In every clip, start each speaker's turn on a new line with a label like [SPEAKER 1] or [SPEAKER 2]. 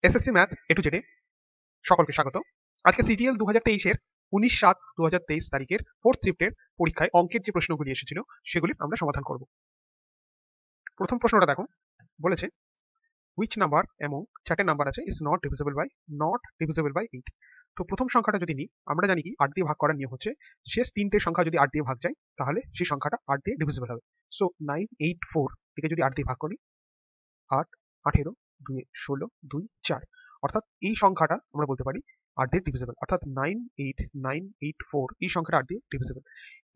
[SPEAKER 1] SSC math এ two জেডে সকলকে স্বাগত। আজকে সিজিএল 2023-এর 19/7/2023 তারিখের ফোর্থ শিফটের পরীক্ষায় অঙ্কের যে প্রশ্নগুলি এসেছিল সেগুলি আমরা সমাধান করব। প্রথম প্রশ্নটা দেখো, বলেছে which number among চারটে নাম্বার আছে is not divisible by 8। তো প্রথম সংখ্যাটা যদি নিই, আমরা জানি কি 8 দিয়ে ভাগ করার নিয়ম হচ্ছে শেষ তিনটে সংখ্যা যদি 8 দিয়ে ভাগ যায় তাহলে সেই সংখ্যাটা 8 দিয়ে ডিভিজিবল হবে। সো 984 একে যদি 8 দিয়ে ভাগ করি, 8 18 2 16 2 4, অর্থাৎ এই সংখ্যাটা আমরা বলতে পারি 8 দিয়ে ডিভিজিবল, অর্থাৎ 98984 এই সংখ্যাটা 8 দিয়ে ডিভিজিবল।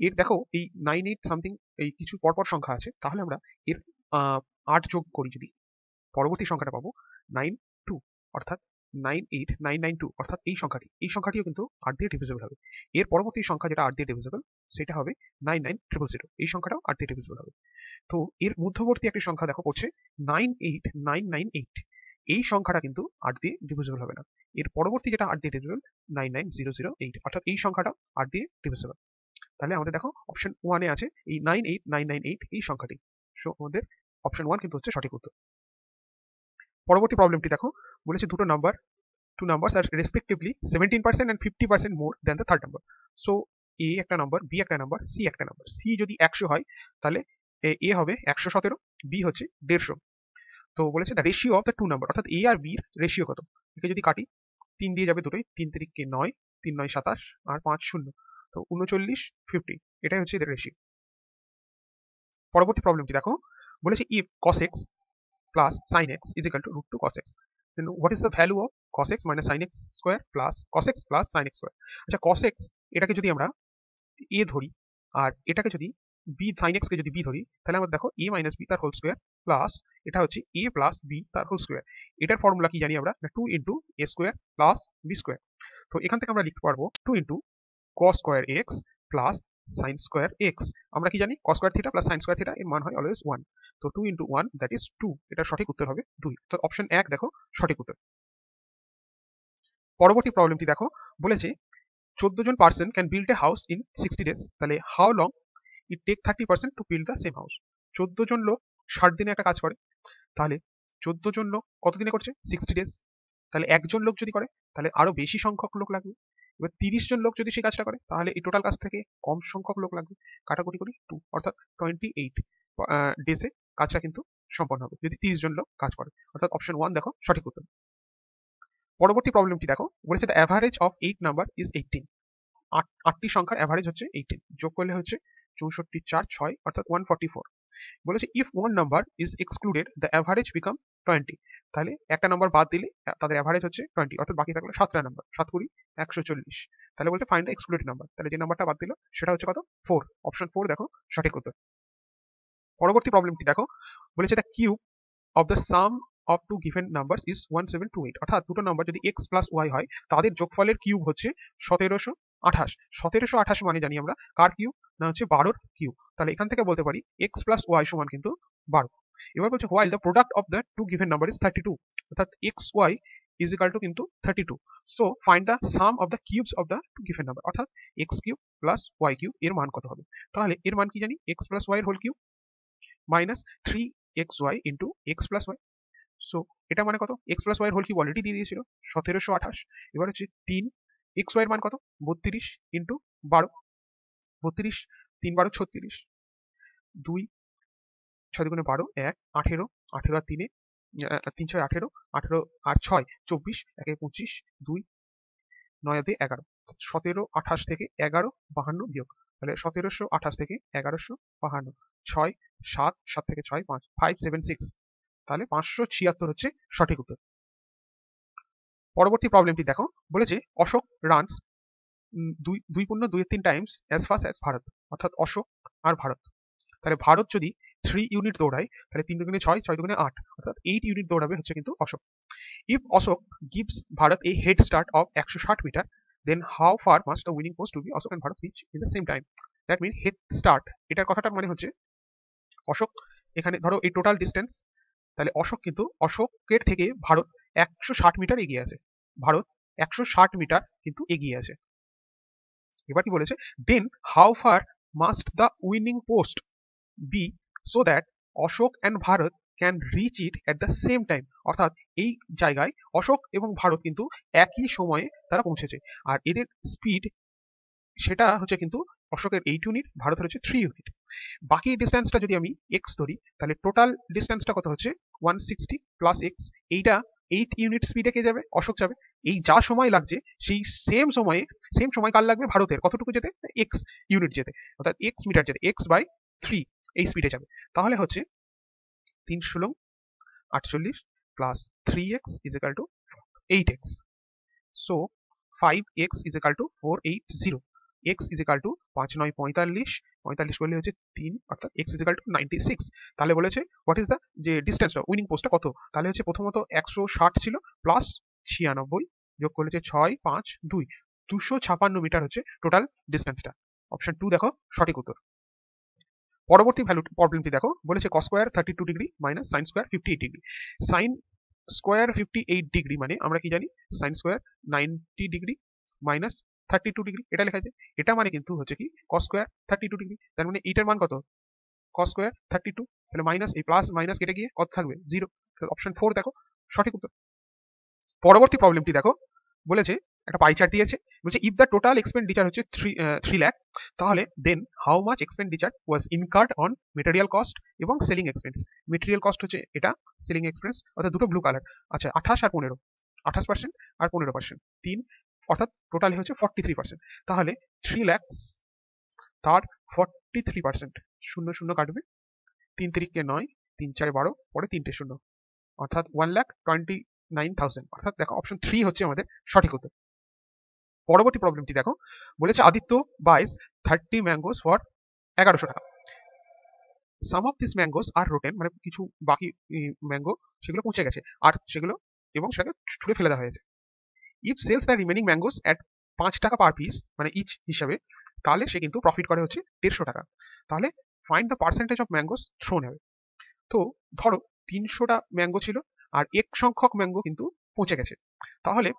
[SPEAKER 1] এর দেখো এই 98 সামথিং এই কিছু পরপর সংখ্যা আছে, তাহলে আমরা এর 8 যোগ করি, যদি পরবর্তী সংখ্যাটা পাবো 92, অর্থাৎ 98992, অর্থাৎ এই সংখ্যাটিও কিন্তু 8 দিয়ে ডিভিজিবল হবে। এর পরবর্তী সংখ্যা যেটা 8 দিয়ে ডিভিজিবল সেটা হবে 99000, এই সংখ্যাটাও 8 দিয়ে ডিভিজিবল হবে। তো এর মধ্যবর্তী একটি সংখ্যা দেখো পড়ছে 98998, এই সংখ্যাটা কিন্তু 8 দিয়ে ডিভিজিবল হবে না। এর পরবর্তী যেটা 8 দিয়ে ডিভিজিবল 99008, অর্থাৎ এই সংখ্যাটা 8 দিয়ে ডিভিজিবল। তাহলে আমাদের দেখো অপশন 1 এ আছে এই 98998 এই সংখ্যাটি। সো আমাদের অপশন 1 কিন্তু হচ্ছে সঠিক উত্তর। পরবর্তী প্রবলেমটি দেখো, বলেছে two numbers are respectively 17% and 50% more than the third number. So a একটা নাম্বার, b একটা নাম্বার, c একটা নাম্বার। c যদি 100 হয় তাহলে a হবে 117, b হচ্ছে 150। তো বলেছে the ratio of the two number, অর্থাৎ a আর b এর রেশিও কত। একে যদি কাটি 3 দিয়ে যাবে দুটোই, 3 3 9, 3 9 27 আর 5 0, তো 39 50, এটাই হচ্ছে এদের রেশিও। পরবর্তী প্রবলেমটি দেখো, বলেছে if cos x plus sin x is equal to root 2 cos x, then what is the value of cos x minus sin x square plus cos x plus sin x square। আচ্ছা, cos x এটাকে যদি আমরা a ধরি আর এটাকে যদি b, sin x কে যদি b ধরি, তাহলে আমরা দেখো a minus b তার হোল স্কয়ার প্লাস এটা হচ্ছে a plus b তার হোল স্কয়ার। এটার ফর্মুলা কি জানি আমরা, 2 into a square plus b square। তো এখান থেকে আমরা লিখতে পারবো 2 into cos square x plus sin square x। আমরা কি জানি cos square theta plus sin square theta এর মান হয় অলওয়েজ 1। তো 2 into 1 that is 2, এটার সঠিক উত্তর হবে 2। তো অপশন 1 দেখো সঠিক উত্তর। পরবর্তী প্রবলেমটি দেখো, বলেছে 14 জন person can build a house in 60 days, তাহলে how long it take 30% to build the same house. 14 জন লোক 60 দিনে একটা কাজ করে, তাহলে 14 জন লোক কত দিনে করছে 60 days, তাহলে একজন লোক যদি করে তাহলে আরো বেশি সংখ্যক লোক লাগবে। এবার 30 জন লোক যদি সেই কাজটা করে তাহলে এই টোটাল কাজ থেকে কম সংখ্যক লোক লাগবে। কাটাকুটি করি 2, অর্থাৎ 28 ডেজে কাজটা কিন্তু সম্পন্ন হবে যদি 30 জন লোক কাজ করে, অর্থাৎ অপশন 1 দেখো সঠিক উত্তর। পরবর্তী প্রবলেমটি দেখো, বলেছে the average of 8 number is 18। 8টি সংখ্যার অ্যাভারেজ হচ্ছে 18, যোগ করলে হচ্ছে 64 4 6, অর্থাৎ 144। বলেছে if one number is excluded the average become 20, তাহলে একটা নাম্বার বাদ দিলে তাদের অ্যাভারেজ হচ্ছে 20, অর্থাৎ বাকি থাকলো 7টা নাম্বার, 7 কুড়ি 140। তাহলে বলছে ফাইন্ড দ্য এক্সক্লুডেড নাম্বার, তাহলে যে নাম্বারটা বাদ দিল সেটা হচ্ছে কত 4, অপশন 4 দেখো সঠিক উত্তর। পরবর্তী প্রবলেমটি দেখো, বলেছে the cube of the sum of two given numbers is 1728, অর্থাৎ দুটো নাম্বার যদি x প্লাস ওয়াই হয় তাদের যোগফলের কিউব হচ্ছে 1728। 1728 মানে জানি আমরা কার কিউব, না হচ্ছে 12-র কিউব। তাহলে এখান থেকে বলতে পারি x প্লাস ওয়াই সমান কিন্তু 12। এবার বলছে while the product of the two given number is 32, অর্থাৎ x y is equal to কিন্তু 32। So find the sum of the cubes of the two given number, অর্থাৎ x cube plus Y cube এর মান কত হবে। তাহলে এর মান কি জানি, x প্লাস ওয়াই এর whole cube minus 3xy into x plus y. So এটা মানে কত, x প্লাস ওয়াই এর হোল কিউব অলরেডি দিয়ে দিয়েছিল 1728। এবার হচ্ছে 3xy এর মান কত 32 ইন্টু 12, 32 3 12 36, 2 6 দুগুণে 12 1 18, 18 আর 3 3 6 18, 18 আর 6 24, 1 25, 2 9 দিয়ে 11, 17 28 থেকে 11 52 বিয়োগ, তাহলে 1728 থেকে 1152, 6 7 7 থেকে 6 5 576, তাহলে 576 হচ্ছে সঠিক উত্তর। পরবর্তী প্রবলেমটি দেখো, বলেছে Ashok runs 2.23 times as fast as Bharat, অর্থাৎ অশোক আর ভারত। তাহলে ভারত যদি 3 ইউনিট দৌড়ায় তাহলে 3 দুগুণে 6 6 দুগুণে 8, অর্থাৎ 8 ইউনিট দৌড়াবে হচ্ছে কিন্তু Ashok. If Ashok gives Bharat a head start of 160 metre, then how far must the winning post to be Ashok and Bharat reach in the same time. That mean head start, এটার কথাটার মানে হচ্ছে অশোক এখানে ধরো এই টোটাল ডিস্টেন্স, তাহলে অশোক কিন্তু অশোকের থেকে ভারত 160 মিটার এগিয়ে আছে, ভারত 160 মিটার কিন্তু এগিয়ে আছে। এবার কি বলেছে, then how far must the winning post be so that Ashok and Bharat can reach it at the same time, অর্থাৎ এই জায়গায় অশোক এবং ভারত কিন্তু একই সময়ে তারা পৌঁছেছে। আর এদের স্পিড সেটা হচ্ছে কিন্তু অশোকের 8 ইউনিট, ভারতের হচ্ছে 3 ইউনিট। বাকি ডিস্টেন্সটা যদি আমি এক্স ধরি, তাহলে টোটাল ডিস্টেন্সটা কত হচ্ছে 160 প্লাস এক্স। এইটা 8 ইউনিট স্পিডে কে যাবে, অশোক যাবে। এই যা সময় লাগছে সেই সেম সময় কার লাগবে, ভারতের কতটুকু যেতে, এক্স ইউনিট যেতে, অর্থাৎ এক্স মিটার যেতে, এক্স বাই 3 এই স্পিডে যাবে। তাহলে হচ্ছে 3×16 = 48 plus 3x = 8x। So 5x = 480, x = 5 9 45, 45 করলে হচ্ছে 3, অর্থাৎ x = 96। তাহলে বলেছে হোয়াট ইজ দ্য যে ডিস্টেন্সটা, উইনিং পোস্টটা কত, তাহলে হচ্ছে প্রথমত 160 ছিল প্লাস 96 যোগ করলে হচ্ছে 6 5 2, 256 মিটার হচ্ছে টোটাল ডিস্টেন্সটা। অপশন 2 দেখো সঠিক উত্তর। পরবর্তী প্রবলেমটি দেখো, বলেছে cos square 32 degree minus sin square 58 degree. sin square 58 degree মানে আমরা কি জানি, sin square 90 degree minus 32 degree, এটা লেখা যায়। এটা মানে কিন্তু হচ্ছে কি cos স্কয়ার 32 ডিগ্রি, তার মানে এইটার মান কত, cos স্কয়ার 32, তাহলে মাইনাস এই প্লাস মাইনাস কেটে গিয়ে কত থাকবে 0। অপশন 4 দেখো সঠিক উত্তর। পরবর্তী প্রবলেমটি দেখো, বলেছে একটা পাই চার্ট দিয়েছে, বলছে ইফ দ্য টোটাল এক্সপেন্ডিচার হচ্ছে 3 লাখ, তাহলে then how much expenditure was incurred on material cost এবং সেলিং এক্সপেন্স। মেটেরিয়াল কস্ট হচ্ছে এটা, সেলিং এক্সপেন্স অর্থাৎ দুটো ব্লু কালার। আচ্ছা 28 আর 15, 28% আর 15%, 3, অর্থাৎ টোটালি হচ্ছে 43%। তাহলে 3 লাখ তার 43%, 0 0 কাটবে, 3 3 9, 3 4 12, পরে 3টে 0, অর্থাৎ 1,29,000, অর্থাৎ দেখো অপশন 3 হচ্ছে আমাদের সঠিক উত্তর। পরবর্তী প্রবলেমটি দেখো, বলেছে আদিত্য বাইস 30 ম্যাঙ্গোস ফর 1100 টাকা। Some of this mangoes are rotten, মানে কিছু বাকি ম্যাঙ্গো সেগুলো পচে গেছে আর সেগুলো, এবং সেটাকে ছুঁড়ে ফেলে দেওয়া হয়েছে। If sells the remaining mangoes at 5 taka per piece, মানে ইচ হিসাবে, তাহলে সে কিন্তু প্রফিট করে হচ্ছে 150 টাকা। তাহলে find the percentage of mangoes thrown হবে। তো ধরো 300টা ম্যাঙ্গো ছিল আর এক সংখ্যক ম্যাঙ্গো কিন্তু পচে গেছে, তাহলে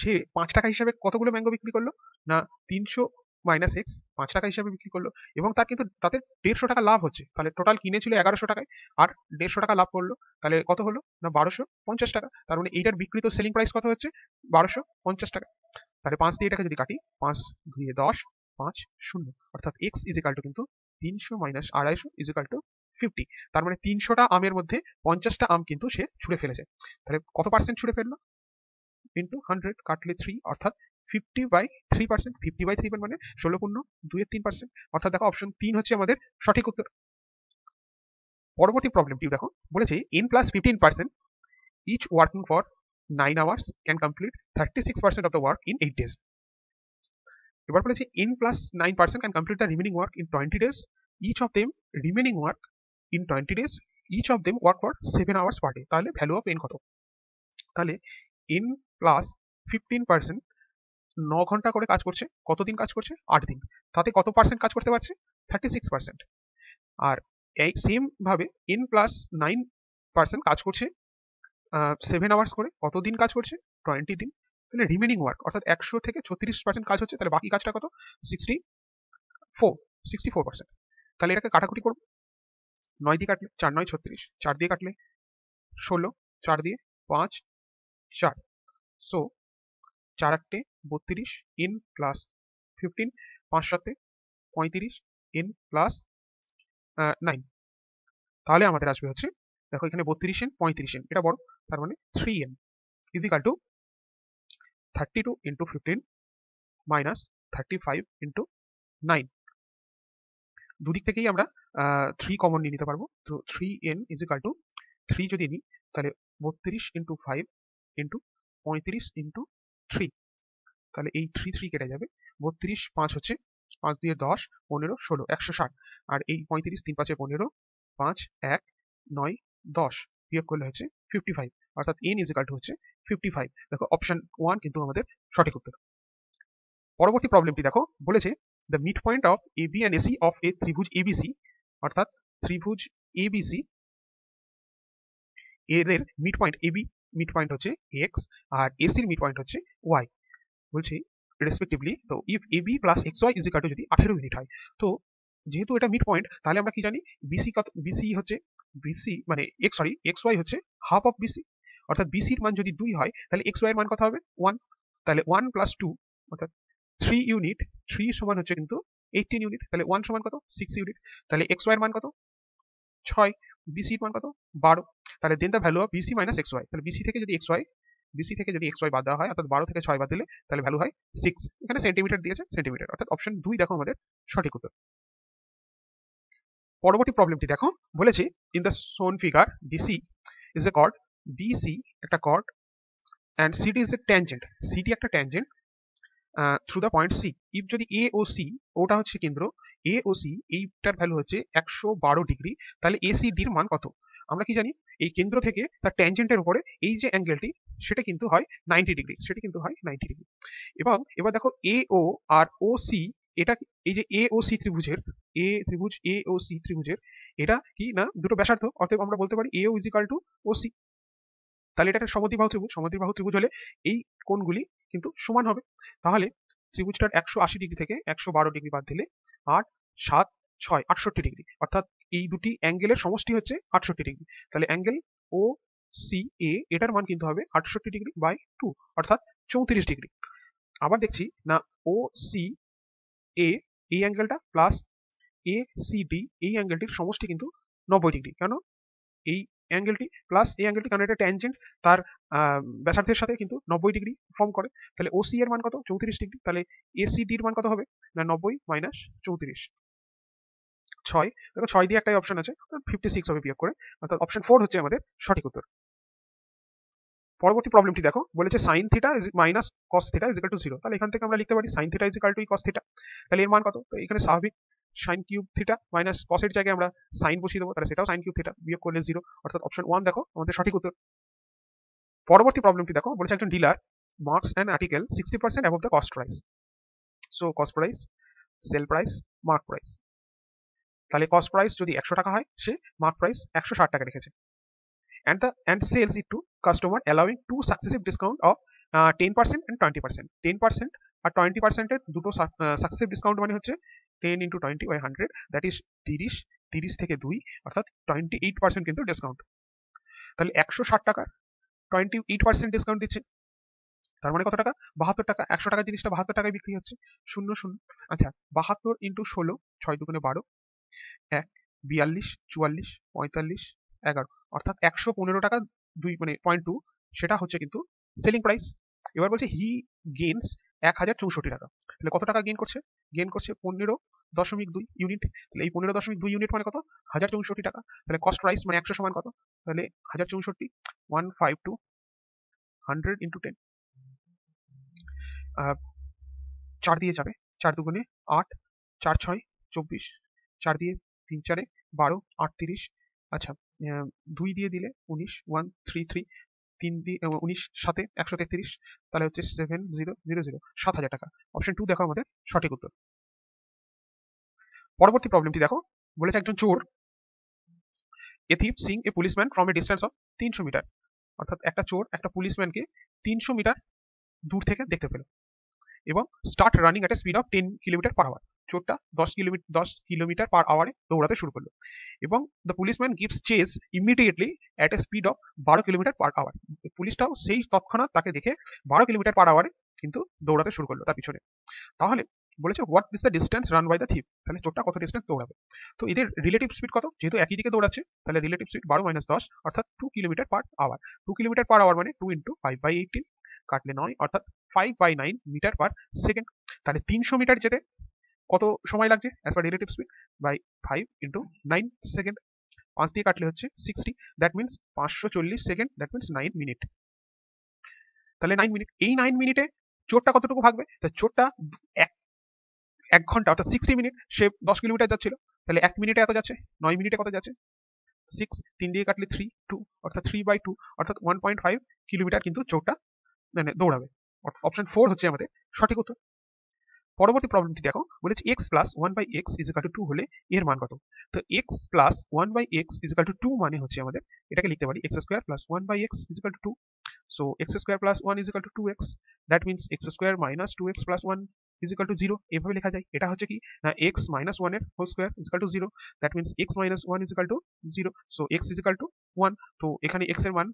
[SPEAKER 1] সে 5 টাকা হিসাবে কতগুলো ম্যাঙ্গো বিক্রি করলো না, 300 মাইনাস এক্স 5 টাকা হিসাবে বিক্রি করলো, এবং তার কিন্তু তাতে 150 টাকা লাভ হচ্ছে। তাহলে টোটাল কিনেছিল 1100 টাকায় আর 150 টাকা লাভ করলো, তাহলে কত হলো না 1250 টাকা। তার মানে এইটার বিক্রিত সেলিং প্রাইস কত হচ্ছে 1250 টাকা। তাহলে 5 দিয়ে এটাকে যদি কাটি, 5 2 10, 5 0, অর্থাৎ x কিন্তু 300 মাইনাস 250 50। তার মানে 300টা আমের মধ্যে 50টা আম কিন্তু সে ছুঁড়ে ফেলেছে। তাহলে কত পার্সেন্ট ছুঁড়ে ফেললো, ইন্টু 100 কাটলে 3, অর্থাৎ 50/3%। 50/3 মানে 16×2=3%, অর্থাৎ দেখো অপশন 3 হচ্ছে আমাদের সঠিক উত্তর। পরবর্তী প্রবলেমটি দেখো, বলেছে n + 15% each working for 9 hours can complete 36% of the work in 8 days. এবার বলেছে n + 9% can complete the remaining work in 20 days, each of them remaining work in 20 days, each of them work for 7 hours per day. তাহলে value of n কত, তাহলে n + 15% 9 ঘন্টা করে কাজ করছে, কতদিন কাজ করছে 8 দিন, তাতে কত পার্সেন্ট কাজ করতে পারছে 36%। আর এই সেম ভাবে n + 9% কাজ করছে 7 আওয়ার্স করে, কতদিন কাজ করছে 20 দিন। তাহলে রিমেনিং ওয়ার্ক অর্থাৎ 100 থেকে 36% কাজ হচ্ছে, তাহলে বাকি কাজটা কত 64%। তাহলে এটাকে কাটাকুটি করব, 9 দিয়ে কাটলে 4 9 36, 4 দিয়ে কাটলে 16, 4 দিয়ে 5 4, সো 4 8 32, n + 15, 5 7 35, n + 9, তাহলে আমাদের আসবে হচ্ছে, দেখো এখানে 32n 35n, এটা বড়, তার মানে 3n = 32 × 15 মাইনাস 35 × 9। দুদিক থেকেই আমরা 3 কমন নিয়ে নিতে পারবো, তো 3n = 3 যদি নিই, তাহলে 32 × 5 × 35 × 3, তাহলে এই 3 3 কেটে যাবে, 32 5 হচ্ছে, 5 দিয়ে 10 15 16 160, আর এই 35 3 5 15, 5 1 9 10 বিয়োগ করলে হচ্ছে 55, অর্থাৎ n = হচ্ছে 55। দেখো অপশন 1 কিন্তু আমাদের সঠিক উত্তর। পরবর্তী প্রবলেমটি দেখো, বলেছে the mid point of AB and AC of a ত্রিভুজ ABC, অর্থাৎ ত্রিভুজ ABC এদের mid point, AB mid point হচ্ছে x আর AC এর মিড পয়েন্ট হচ্ছে y, বলছি রেসপেক্টিভলি। তো ইফ AB + XY = যদি 18 ইউনিট হয়, তো যেহেতু এটা মিড পয়েন্ট, তাহলে আমরা কি জানি BC কত, BC হচ্ছে বিসি মানে এক্স ওয়াই হচ্ছে হাফ অফ বিসি, অর্থাৎ বিসির মান যদি 2 হয় তাহলে এক্স ওয়াই এর মান কত হবে 1, তাহলে 1 প্লাস 2 অর্থাৎ 3 ইউনিট, 3 সমান হচ্ছে কিন্তু 18 ইউনিট, তাহলে 1 সমান কত 6 ইউনিট, তাহলে এক্স ওয়াই এর মান কত 6, বিসির মান কত 12, তাহলে then the value of BC minus x y, তাহলে বিসি থেকে যদি এক্স ওয়াই বাদ দেওয়া হয় অর্থাৎ 12 থেকে 6 বাদ দিলে তাহলে ভ্যালু হয় 6, এখানে সেন্টিমিটার দিয়েছে সেন্টিমিটার, অর্থাৎ অপশন 2 দেখো আমাদের সঠিক উত্তর। পরবর্তী প্রবলেমটি দেখো, বলেছে in the shown figure BC is a chord, BC একটা chord and CD is a tangent, CD একটা tangent through the point C, if যদি এ ও সি, ওটা হচ্ছে কেন্দ্র, এ ও সি এইটার ভ্যালু হচ্ছে 112 ডিগ্রি, তাহলে এসিডির মান কত? আমরা কি জানি এই কেন্দ্র থেকে তার ট্যানজেন্টের উপরে এই যে অ্যাঙ্গেলটি সেটা কিন্তু হয় 90 ডিগ্রি, সেটা কিন্তু হয় 90 ডিগ্রি। এবং এবার দেখো এ ও আর ও সি, এটা এই যে এ ও সি ত্রিভুজের, এ ও সি ত্রিভুজের এটা কি না দুটো ব্যাসার্ধ, অতএব আমরা বলতে পারি A O is equal to O C, তাহলে এটা একটা সমদ্বিবাহু ত্রিভুজ, সমদ্বিবাহু ত্রিভুজ হলে এই কোণগুলি কিন্তু সমান হবে, তাহলে ত্রিভুজটার 180 ডিগ্রি থেকে 112 ডিগ্রি বাদ দিলে 8 7 6 68 ডিগ্রি, অর্থাৎ এই দুটি অ্যাঙ্গেলের সমষ্টি হচ্ছে 68 ডিগ্রি, তাহলে অ্যাঙ্গেল ও সি এ এটার মান কিন্তু হবে 68 ডিগ্রি বাই 2 অর্থাৎ 34 ডিগ্রি। আবার দেখছি না ও সি এ এই অ্যাঙ্গেলটা প্লাস এ সি ডি এই অ্যাঙ্গেলটির সমষ্টি কিন্তু 90 ডিগ্রি, কেন এই অ্যাঙ্গেলটি প্লাস এই অ্যাঙ্গেলটি, কারণ এটা ট্যানজেন্ট তার ব্যাসার্ধের সাথে কিন্তু 90 ডিগ্রি ফর্ম করে, তাহলে ওসি এর মান কত 34 ডিগ্রি, তাহলে এসিডি এর মান কত হবে না 90 মাইনাস 34, 6, দেখো 6 দিয়ে একটাই অপশন আছে 56 হবে বিয়োগ করে, অর্থাৎ অপশন 4 হচ্ছে আমাদের সঠিক উত্তর। পরবর্তী প্রবলেমটি দেখো, বলেছে sine theta minus cos theta is equal to 0, তাহলে এখান থেকে আমরা লিখতে পারি sine theta is equal to cos theta, তাহলে এর মান কত? তো এখানে স্বাভাবিক সাইন কিউব থিটা মাইনাস কসের জায়গায় আমরা সাইন বসিয়ে দেবো, তাহলে সেটাও সাইন কিউব থিটা, বিয়োগ করলে 0, অর্থাৎ অপশন 1 দেখো আমাদের সঠিক উত্তর। পরবর্তী প্রবলেমটি দেখো, বলেছে একজন dealer marks an article 60% above the cost price, so cost price, sell price, mark price, তাহলে কস্ট প্রাইস যদি 100 টাকা হয় সে মার্ক প্রাইস 160 টাকা রেখেছে, and sells it to customer allowing two successive discount of 10% and 20%, 10% আর 20% এর দুটো সাকসেসিভ ডিসকাউন্ট মানে হচ্ছে 10 into 20 by 100, দ্যাট ইজ 30, 30 থেকে 2 অর্থাৎ 28% কিন্তু ডিসকাউন্ট, তাহলে 160 টাকার 28% ডিসকাউন্ট দিচ্ছে, তার মানে কত টাকা 72 টাকা, 100 টাকার জিনিসটা 72 টাকায় বিক্রি হচ্ছে, 0 0, আচ্ছা 72 ইন্টু 16, 6 দুগুণে 12, 1 42 44 45 11, অর্থাৎ 115 টাকা 2 মানে 0.2, সেটা হচ্ছে কিন্তু সেলিং প্রাইস। এবার বলছে হি গেইনস 1064 টাকা, তাহলে কত টাকা গেইন করছে? গেইন করছে 15.2 ইউনিট, তাহলে এই 15.2 ইউনিট মানে কত 1064 টাকা, তাহলে কস্ট প্রাইস মানে 100 সমান কত, তাহলে 1064 152 100 ইন্টু 10, 4 দিয়ে যাবে, 4 দুগুণে 8, 4 6 24, 4 দিয়ে 3 4 12 38, আচ্ছা 2 দিয়ে দিলে 19 133, 3 দিয়ে 19 7 133, তাহলে হচ্ছে 7000, 7000 টাকা, অপশন 2 দেখো আমাদের সঠিক উত্তর। পরবর্তী প্রবলেমটি দেখো, বলেছে একজন চোর, a thief sing a policeman from a distance of 300 metre, অর্থাৎ একটা চোর একটা পুলিশম্যানকে 300 মিটার দূর থেকে দেখতে পেল এবং start running at a speed of 10 kilometre per hour, চোরটা 10 কিলোমিটার পার আওয়ারে দৌড়াতে শুরু করলো এবং the policeman gives chase immediately at a speed of 12 kilometre per hour, পুলিশটাও সেই তৎক্ষণাৎ তাকে দেখে 12 কিলোমিটার পার আওয়ারে কিন্তু দৌড়াতে শুরু করলো তার পিছনে, তাহলে বলেছে what is the distance run by the thief, তাহলে চোরটা কত ডিস্টেন্স দৌড়াবে? তো এদের রিলেটিভ স্পিড কত, যেহেতু একই দিকে দৌড়াচ্ছে তাহলে রিলেটিভ স্পিড 12 - 10 অর্থাৎ 2 kilometre per hour, 2 kilometre per hour মানে 2 ইন্টু 5/18, কাটলে 9 অর্থাৎ 5/9 মিটার পার সেকেন্ড, তাহলে 300 মিটার যেতে কত সময় লাগছে as per relative speed by 5 into 9 second, 5 দিয়ে কাটলে হচ্ছে 60, that means 540 second, that means 9 minute, তাহলে 9 মিনিট, এই 9 মিনিটে চোরটা কতটুকু ভাগবে? তা চোরটা 1 ঘন্টা অর্থাৎ 60 মিনিট সে 10 কিলোমিটার যাচ্ছিল, তাহলে 1 মিনিটে এত যাচ্ছে, 9 মিনিটে কত যাচ্ছে 6, 3 দিয়ে কাটলে 3 2 অর্থাৎ 3/2 অর্থাৎ 1.5 কিলোমিটার কিন্তু চোরটা মানে দৌড়াবে, অপশন 4 হচ্ছে আমাদের সঠিক উত্তর। পরবর্তী প্রবলেমটি দেখো, বলেছে x plus 1/x is equal two 2 হলে এর মান কত? তো x plus 1/x is equal two 2 মানে হচ্ছে আমাদের এটাকে লিখতে পারি x square plus 1/x is equal two 2, so x square plus 1 is equal to 2x, that means x square minus 2x plus 1 is equal to 0 এভাবে লেখা যায়। এটা হচ্ছে কি না x মাইনাস 1 এর whole square is equal to 0, that means x minus 1 is equal to 0, so x is equal to 1। তো এখানে x এর মান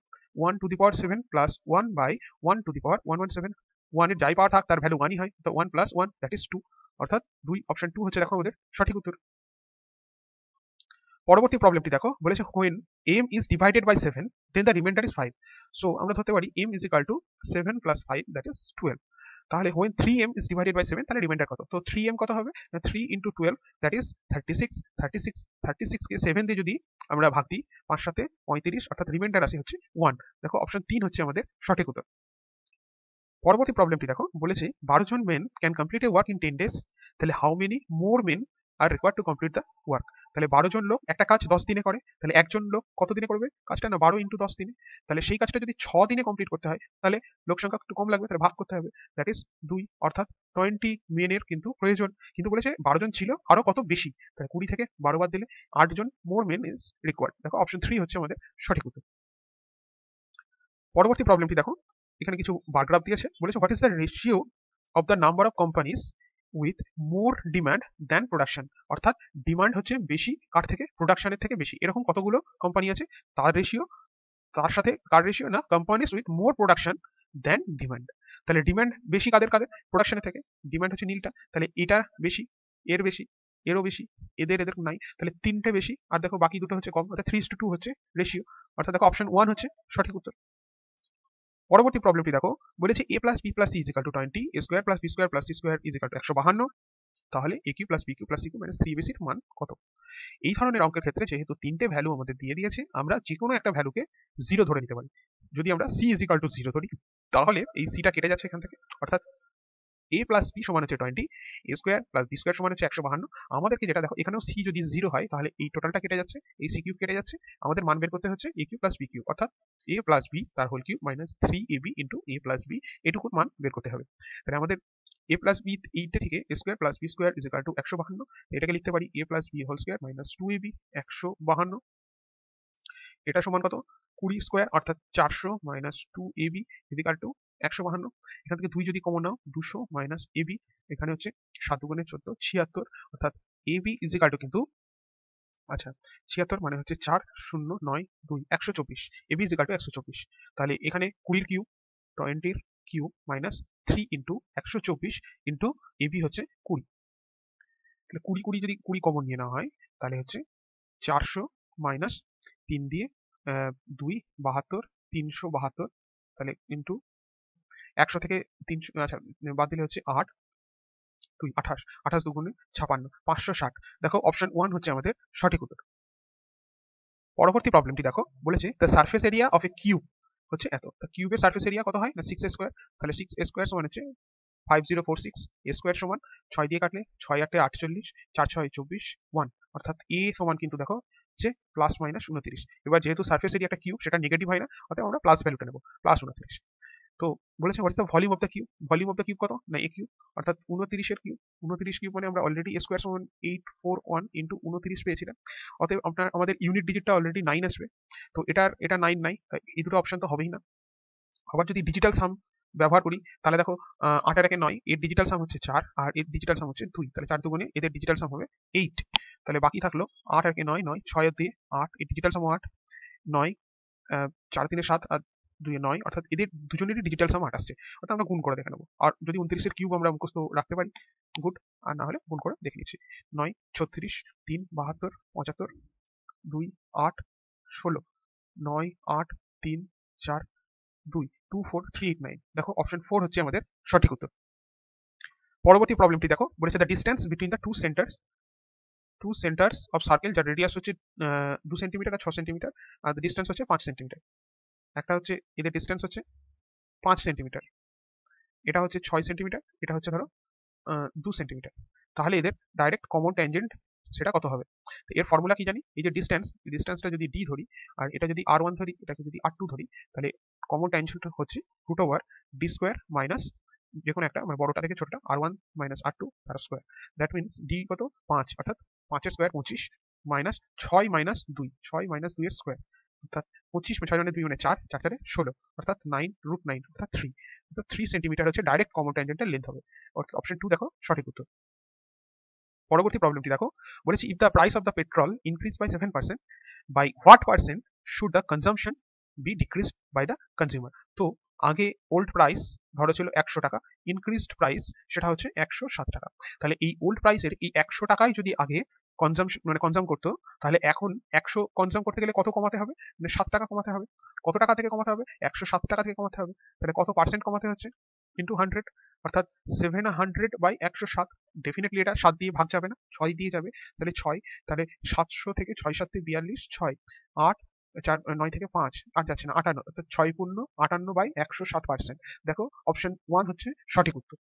[SPEAKER 1] 1 to the power 7 plus 1 by 1 to the power 117, 1 এর যাই পাওয়ার থাক তার ভ্যালু 1ই হয়, তো 1 প্লাস 1 দ্যাট ইজ 2, অর্থাৎ 2 অপশন 2 হচ্ছে দেখো আমাদের সঠিক উত্তর। পরবর্তী প্রবলেমটি দেখো, বলেছে when m is divided by 7 then the remainder is 5, so আমরা ধরতে পারি m is equal to 7 plus 5 that is 12। তাহলে when 3m is divided by 7 তাহলে রিমাইন্ডার কত? তো 3m কত হবে না 3 into 12 that is 36, 36, 36 কে 7 দিয়ে যদি আমরা ভাগ দিই 5 সাথে 35, অর্থাৎ রিমাইন্ডার আসে হচ্ছে 1। দেখো অপশন 3 হচ্ছে আমাদের সঠিক উত্তর। পরবর্তী প্রবলেমটি দেখো, বলেছে 12 জন men can complete a work in 10 days, তাহলে how many more men are required to complete the work. তাহলে 12 জন লোক একটা কাজ 10 দিনে করে, তাহলে একজন লোক কত দিনে করবে কাজটা? না 12 ইন্টু 10 দিনে। তাহলে সেই কাজটা যদি 6 দিনে কমপ্লিট করতে হয় তাহলে লোক সংখ্যা একটু কম লাগবে, তাহলে ভাগ করতে হবে, দ্যাট ইজ 2, অর্থাৎ 20 মেনের কিন্তু প্রয়োজন। কিন্তু বলেছে 12 জন ছিল, আরো কত বেশি, তাহলে 20 থেকে 12 বাদ দিলে 8 জন মোর মেন ইজ রিকোয়ার্ড। দেখো অপশন 3 হচ্ছে আমাদের সঠিক উত্তর। পরবর্তী প্রবলেমটি দেখো, এখানে কিছু বার গ্রাফ দিয়েছে, বলেছে what is the ratio of the number of companies with more demand than production, অর্থাৎ ডিমান্ড হচ্ছে বেশি কার থেকে, প্রোডাকশনের থেকে বেশি, এরকম কতগুলো কোম্পানি আছে তার রেশিও, তার সাথে কার রেশিও না companies with more production than demand. তাহলে ডিমান্ড বেশি কাদের কাদের, প্রোডাকশনের থেকে, ডিমান্ড হচ্ছে নীলটা, তাহলে এটা বেশি, এর বেশি, এরও বেশি, এদের নাই, তাহলে 3টে বেশি, আর দেখো বাকি দুটো হচ্ছে কম, অর্থাৎ 3:2 হচ্ছে রেশিও, অর্থাৎ দেখো অপশন 1 হচ্ছে সঠিক উত্তর। পরবর্তী প্রবলেমটি দেখো, বলেছে a plus b plus c is equal to 20, a square plus b square plus c square is equal to 152, তাহলে a cube plus b cube plus c cube minus 3ab এর মান কত? এই ধরনের অঙ্কের ক্ষেত্রে যেহেতু তিনটে ভ্যালু আমাদের দিয়ে দিয়েছে, আমরা যে কোনো একটা ভ্যালুকে 0 ধরে নিতে পারি। যদি আমরা c ইজ ইকুয়াল টু 0 ধরি তাহলে এই সিটা কেটে যাচ্ছে এখান থেকে, অর্থাৎ a প্লাস বি সমান হচ্ছে 20, a square plus b square সমান হচ্ছে 152। আমাদেরকে যেটা দেখো, এখানেও c যদি 0 হয় তাহলে এই টোটালটা কেটে যাচ্ছে, এই c কিউব কেটে যাচ্ছে, আমাদের মান বের করতে হচ্ছে a cube plus b cube, অর্থাৎ a প্লাস বি তার whole cube minus 3ab into a plus b, এটুকুর মান বের করতে হবে। তাহলে আমাদের a প্লাস বি এইটা থেকে a square plus b square is equal to 152, এটাকে লিখতে পারি a plus b whole square minus 2ab 152, এটা সমান কত 20 স্কোয়ার, অর্থাৎ 400 minus 2ab is equal to 152। এখান থেকে 2 যদি কমন নাও 200 মাইনাস ab, এখানে হচ্ছে 7 দুগুণে 14 76, অর্থাৎ ab ইজ ইকুয়াল টু কিন্তু আচ্ছা 76 মানে হচ্ছে 4092 124, ab ইজ ইকুয়াল টু 124। তাহলে এখানে 20 cube 20 cube minus 3 into 124 into ab হচ্ছে 20, তাহলে 20 20 যদি 20 কমন নিয়ে নেওয়া হয় তাহলে হচ্ছে 400 মাইনাস 3 দিয়ে 2 72 372, তাহলে ইন্টু 100 থেকে 300 আচ্ছা বাদ দিলে হচ্ছে 8 2 28, 28 দুগুণে 56 560। দেখো অপশন 1 হচ্ছে আমাদের সঠিক উত্তর। পরবর্তী প্রবলেমটি দেখো, বলেছে the surface area of A cube হচ্ছে এত, তা কিউবের সারফেস এরিয়া কত হয় না 6a স্কোয়ার, তাহলে 6a স্কোয়ার সমান হচ্ছে 5046, a স্কোয়ার সমান 6 দিয়ে কাটলে 6 8 48, 4 6 24 1, অর্থাৎ a সমান কিন্তু দেখো যে প্লাস মাইনাস 29। এবার যেহেতু সারফেস এরিয়া একটা কিউব সেটা নেগেটিভ হয় না, অর্থাৎ আমরা প্লাস ভ্যালুটা নেব, প্লাস 29। তো বলেছে what is the volume of the cube, volume of the cube কত না a কিউব, অর্থাৎ 29 এর কিউব, 29 কিউব মানে আমরা অলরেডি a স্কোয়ার সমান 841 ইন্টু 29 পেয়েছিলাম, অতএব আমাদের ইউনিট ডিজিটটা অলরেডি 9 আসবে, তো এটা 9 নাই, এই দুটো অপশন তো হবেই না। আবার যদি ডিজিটাল সাম ব্যবহার করি তাহলে দেখো 8 আর 1 9, এর ডিজিটাল সাম হচ্ছে 4 আর এর ডিজিটাল সাম হচ্ছে 2, তাহলে 4 দুগুণে এদের ডিজিটাল সাম হবে 8, তাহলে বাকি থাকলো 8 আর 9 9, 6 আর 2 8, এর ডিজিটাল সাম 8 9, 4 3 7 আর 2 9, অর্থাৎ এদের দুজনেরই ডিজিটাল সাম 8 আসছে, অর্থাৎ আমরা গুণ করে দেখে নেবো, আর যদি 29 এর কিউব আমরা মুখস্থ রাখতে পারি গুড, আর না হলে গুণ করে দেখে নিচ্ছি। 9 36 3 72 75 2 8 16 9 8 3 4 2 2 4 3 8 9, দেখো অপশন 4 হচ্ছে আমাদের সঠিক উত্তর। পরবর্তী প্রবলেমটি দেখো, বলেছে the distance between the two centres of circle, যার রেডিয়াস হচ্ছে 2 সেন্টিমিটার আর 6 সেন্টিমিটার, আর ডিসটেন্স হচ্ছে 5 সেন্টিমিটার। একটা হচ্ছে এদের ডিসটেন্স হচ্ছে 5 সেন্টিমিটার, এটা হচ্ছে 6 সেন্টিমিটার, এটা হচ্ছে ধরো 2 সেন্টিমিটার, তাহলে এদের ডাইরেক্ট কমন ট্যানজেন্ট সেটা কত হবে? এর ফর্মুলা কি জানি, এই যে ডিসটেন্সটা যদি d ধরি আর এটা যদি r1 ধরি, এটাকে যদি r2 ধরি, তাহলে কমন ট্যানজেন্ট হচ্ছে root over d square minus যে কোনো একটা, মানে বড়টা থেকে ছোটটা, r1 মাইনাস r2 তার স্কোয়ার, দ্যাট মিনস d কত 5, অর্থাৎ 5 এর স্কোয়ার 25 মাইনাস 6 মাইনাস 2 এর স্কোয়ার, অর্থাৎ 25 6 × 2 4, 4 4 16, অর্থাৎ 9√9 অর্থাৎ 3, অর্থাৎ 3 সেন্টিমিটার হচ্ছে ডাইরেক্ট কমন ট্যানজেন্টের লেন্থ হবে। অর্থাৎ অপশন 2 দেখো সঠিক উত্তর। পরবর্তী প্রবলেমটি দেখো, বলেছে if the price of the petrol increase by 7%, by what percent should the consumption be decreased by the consumer. তো আগে ওল্ড প্রাইস ধরো ছিল 100 টাকা, ইনক্রিজড প্রাইস সেটা হচ্ছে 107 টাকা। তাহলে এই ওল্ড প্রাইসের এই 100 টাকায় যদি আগে কনজাম করতো, তাহলে এখন 100 কনজাম করতে গেলে কত কমাতে হবে? মানে 7 টাকা কমাতে হবে। কত টাকা থেকে কমাতে হবে? 107 টাকা থেকে কমাতে হবে। তাহলে কত পার্সেন্ট কমাতে হচ্ছে? ইন্টু 100, অর্থাৎ 700 বাই 107। ডেফিনেটলি এটা 7 দিয়ে ভাগ যাবে না, 6 দিয়ে যাবে। তাহলে 6, তাহলে 700 থেকে 6 7 42, 6 8, 4 9 থেকে 5 8 যাচ্ছে না, 58, অর্থাৎ 6 পূর্ণ 58 বাই 107%। দেখো অপশন 1 হচ্ছে সঠিক উত্তর।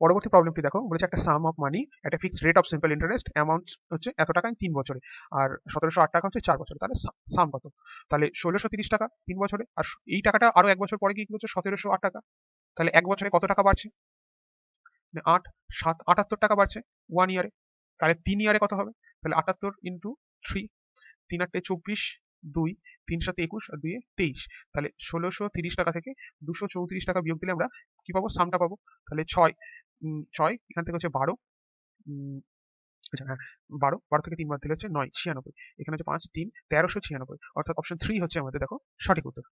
[SPEAKER 1] পরবর্তী প্রবলেমটি দেখো, বলেছে একটা sum of money at a fixed rate of simple interest, amount হচ্ছে এত টাকা 3 বছরে, আর 1708 টাকা হচ্ছে 4 বছরে। তাহলে সাম কত? তাহলে 1630 টাকা 3 বছরে, আর এই টাকাটা আরো 1 বছর পরে গিয়ে কি হচ্ছে 1708 টাকা। তাহলে 1 বছরে কত টাকা বাড়ছে? 8 7 78 টাকা বাড়ছে 1 ইয়ারে। তাহলে 3 ইয়ারে কত হবে? তাহলে 78 ইন্টু 3, 3 8 24, 2 3 7 21 আর 2 23। তাহলে 1630 টাকা থেকে 234 টাকা বিয়োগ দিলে আমরা কি পাবো? সামটা পাবো। তাহলে 6 6 এখান থেকে হচ্ছে 12, আচ্ছা হ্যাঁ 12 থেকে 3 বাদ দিলে হচ্ছে 9 96, এখানে হচ্ছে 5 3 1396, অর্থাৎ অপশন 3 হচ্ছে আমাদের দেখো সঠিক উত্তর।